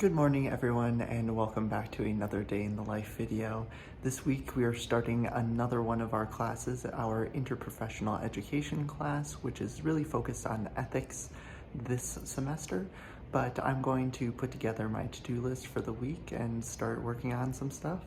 Good morning everyone, and welcome back to another day in the life video. This week we are starting another one of our classes, our interprofessional education class, which is really focused on ethics this semester. But I'm going to put together my to-do list for the week and start working on some stuff.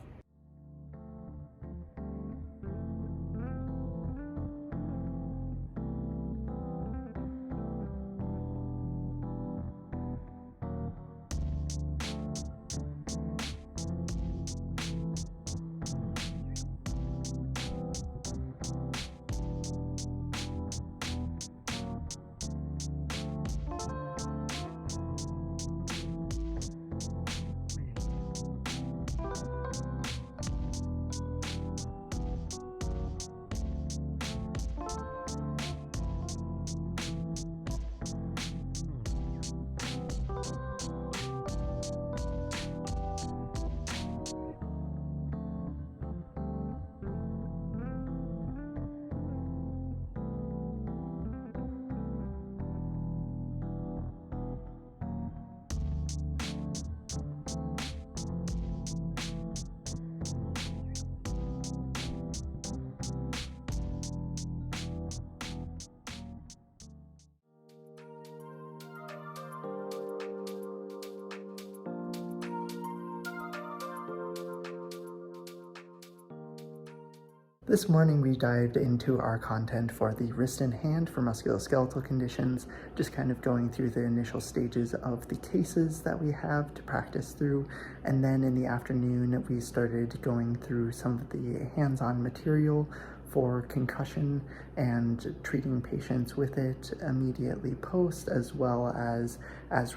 This morning we dived into our content for the wrist and hand for musculoskeletal conditions, just kind of going through the initial stages of the cases that we have to practice through. And then in the afternoon, we started going through some of the hands-on material for concussion and treating patients with it immediately post, as well as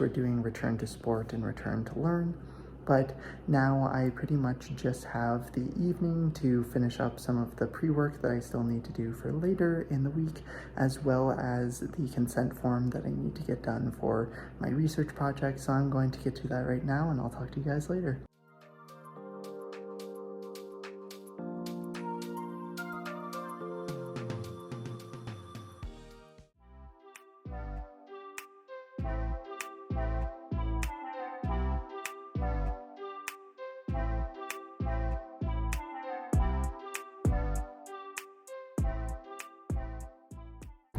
we're doing return to sport and return to learn. But now I pretty much just have the evening to finish up some of the pre-work that I still need to do for later in the week, as well as the consent form that I need to get done for my research project. So I'm going to get to that right now, and I'll talk to you guys later.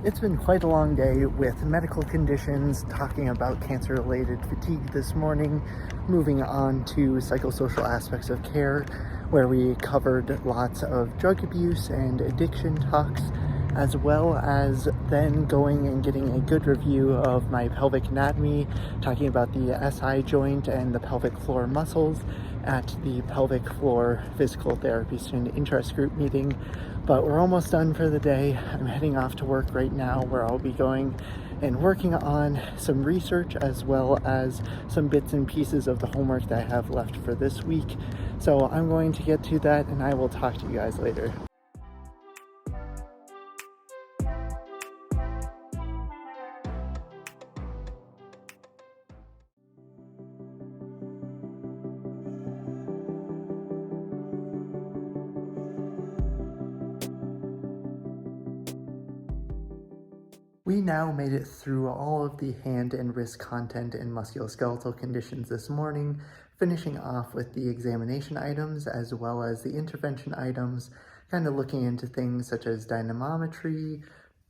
It's been quite a long day with medical conditions, talking about cancer-related fatigue this morning, moving on to psychosocial aspects of care, where we covered lots of drug abuse and addiction talks, as well as then going and getting a good review of my pelvic anatomy, talking about the SI joint and the pelvic floor muscles at the pelvic floor physical therapy student interest group meeting. But we're almost done for the day. I'm heading off to work right now, where I'll be going and working on some research, as well as some bits and pieces of the homework that I have left for this week. So I'm going to get to that, and I will talk to you guys later. We now made it through all of the hand and wrist content in musculoskeletal conditions this morning, finishing off with the examination items as well as the intervention items, kind of looking into things such as dynamometry,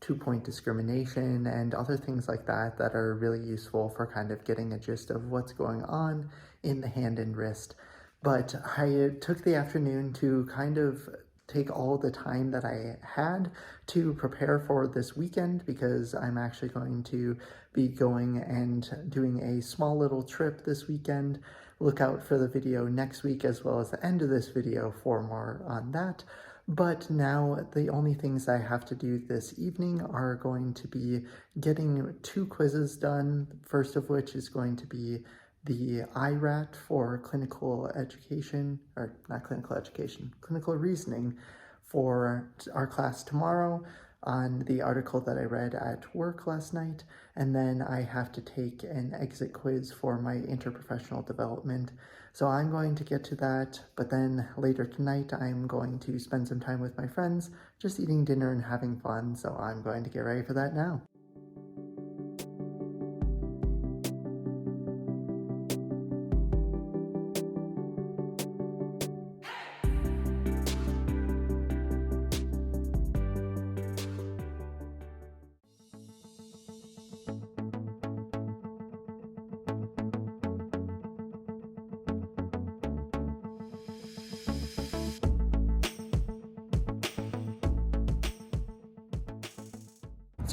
2-point discrimination, and other things like that that are really useful for kind of getting a gist of what's going on in the hand and wrist. But I took the afternoon to kind of take all the time that I had to prepare for this weekend, because I'm actually going to be going and doing a small little trip this weekend. Look out for the video next week, as well as the end of this video for more on that. But now the only things I have to do this evening are going to be getting 2 quizzes done, first of which is going to be the IRAT for clinical education, or not clinical education, clinical reasoning, for our class tomorrow on the article that I read at work last night. And then I have to take an exit quiz for my interprofessional development. So I'm going to get to that, but then later tonight I'm going to spend some time with my friends, just eating dinner and having fun. So I'm going to get ready for that now.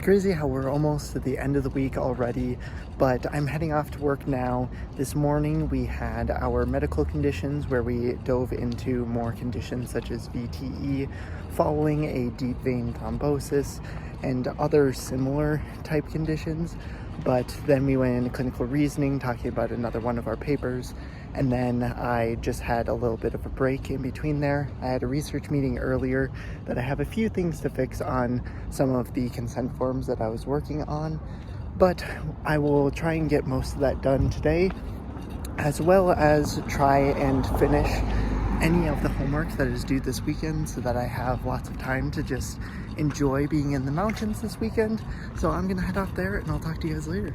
crazy how we're almost at the end of the week already, but I'm heading off to work now. This morning we had our medical conditions where we dove into more conditions such as VTE, following a deep vein thrombosis, and other similar type conditions. But then we went into clinical reasoning, talking about another one of our papers, and then I just had a little bit of a break in between there. I had a research meeting earlier that I have a few things to fix on some of the consent forms that I was working on, but I will try and get most of that done today, as well as try and finish any of the homework that is due this weekend so that I have lots of time to just enjoy being in the mountains this weekend. So I'm gonna head off there and I'll talk to you guys later.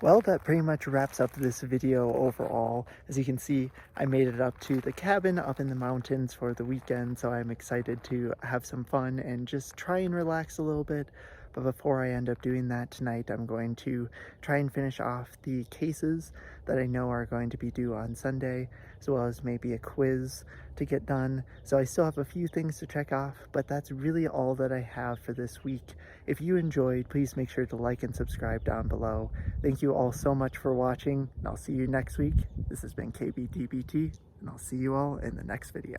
Well, that pretty much wraps up this video overall. As you can see, I made it up to the cabin up in the mountains for the weekend, so I'm excited to have some fun and just try and relax a little bit. But before I end up doing that tonight, I'm going to try and finish off the cases that I know are going to be due on Sunday, as well as maybe a quiz to get done. So I still have a few things to check off, but that's really all that I have for this week. If you enjoyed, please make sure to like and subscribe down below. Thank you all so much for watching, and I'll see you next week. This has been DPT, and I'll see you all in the next video.